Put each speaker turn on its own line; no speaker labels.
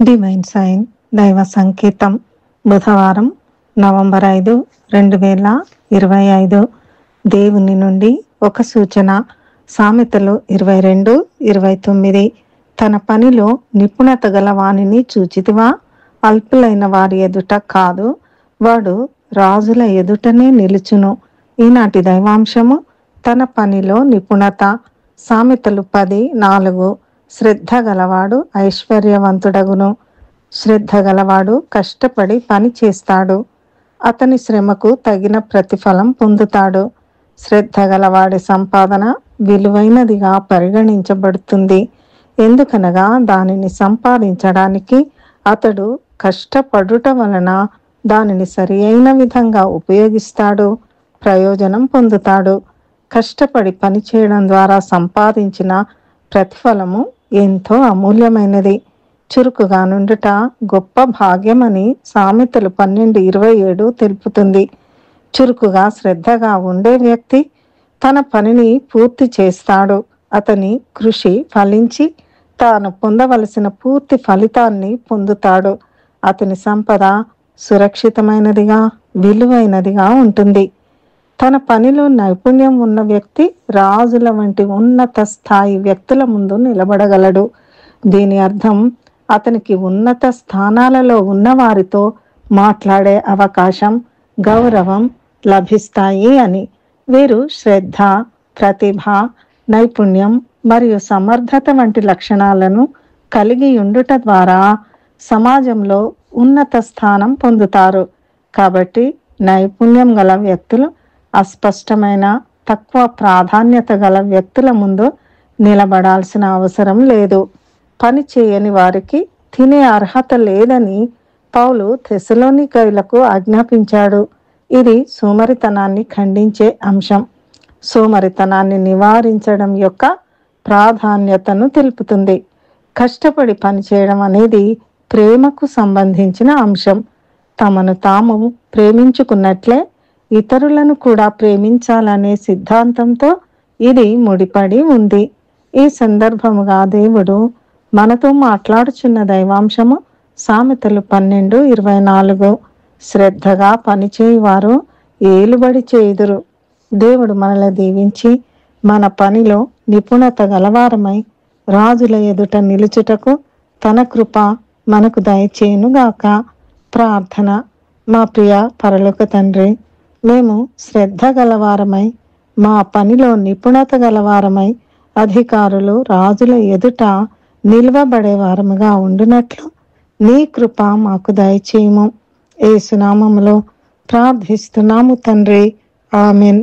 Divine sign దైవ సంకేతం బుధవారం నవంబర్ 5, 2025. దేవుని నుండి ఒక సూచన. సామెతలు 22:29. తన పనిలో నిపుణత గల వానిని చూచితివా? అల్పులైన వారి ఎదుట కాదు, వాడు రాజుల ఎదుటనే నిలుచును. ఈనాటి దైవాంశము తన పనిలో నిపుణత. సామెతలు 10:4. శ్రద్ధ గలవాడు ఐశ్వర్యవంతుడగును. శ్రద్ధ గలవాడు కష్టపడి పని చేస్తాడు, అతని శ్రమకు తగిన ప్రతిఫలం పొందుతాడు. శ్రద్ధ గలవాడి సంపాదన విలువైనదిగా పరిగణించబడుతుంది, ఎందుకనగా దానిని సంపాదించడానికి అతడు కష్టపడుట వలన దానిని సరి అయిన విధంగా ఉపయోగిస్తాడు, ప్రయోజనం పొందుతాడు. కష్టపడి పని చేయడం ద్వారా సంపాదించిన ప్రతిఫలము ఎంతో అమూల్యమైనది. చురుకుగా నుండుట గొప్ప భాగ్యమని సామెతలు 12:27 తెలుపుతుంది. చురుకుగా శ్రద్ధగా ఉండే వ్యక్తి తన పనిని పూర్తి చేస్తాడు. అతని కృషి ఫలించి తాను పొందవలసిన పూర్తి ఫలితాన్ని పొందుతాడు. అతని సంపద సురక్షితమైనదిగా, విలువైనదిగా ఉంటుంది. తన పనిలో నైపుణ్యం ఉన్న వ్యక్తి రాజుల వంటి ఉన్నత స్థాయి వ్యక్తుల ముందు నిలబడగలడు. దీని అర్థం అతనికి ఉన్నత స్థానాలలో ఉన్న వారితో మాట్లాడే అవకాశం, గౌరవం లభిస్తాయి అని. వీరు శ్రద్ధ, ప్రతిభ, నైపుణ్యం మరియు సమర్థత వంటి లక్షణాలను కలిగి ఉండుట ద్వారా సమాజంలో ఉన్నత స్థానం పొందుతారు. కాబట్టి నైపుణ్యం గల వ్యక్తులు అస్పష్టమైన, తక్కువ ప్రాధాన్యత గల వ్యక్తుల ముందు నిలబడాల్సిన అవసరం లేదు. పని చేయని వారికి తినే అర్హత లేదని పౌలు తెస్సలోనికయులకు ఆజ్ఞాపించాడు. ఇది సోమరితనాన్ని ఖండించే అంశం. సోమరితనాన్ని నివారించడం యొక్క ప్రాధాన్యతను తెలుపుతుంది. కష్టపడి పనిచేయడం అనేది ప్రేమకు సంబంధించిన అంశం. తమను తాము ప్రేమించుకున్నట్లే ఇతరులను కూడా ప్రేమించాలనే సిద్ధాంతంతో ఇది ముడిపడి ఉంది. ఈ సందర్భముగా దేవుడు మనతో మాట్లాడుచున్న దైవాంశము సామెతలు 12:24. శ్రద్ధగా పనిచేయువారు ఏలుబడి చేయుదురు. దేవుడు మనల్ని దీవించి మన పనిలో నిపుణత గలవారమై రాజుల ఎదుట నిలుచుటకు తన కృప మనకు దయచేయునుగాక. ప్రార్థన. మా ప్రియ పరలోక తండ్రి, మేము శ్రద్ధ గలవారమై, మా పనిలో నిపుణత గలవారమై, అధికారులు రాజుల ఎదుట నిలువబడేవారముగా ఉండునట్లు నీ కృప మాకు దయచేయము. యేసు నామములో ప్రార్థిస్తున్నాము తండ్రి. ఆమెన్.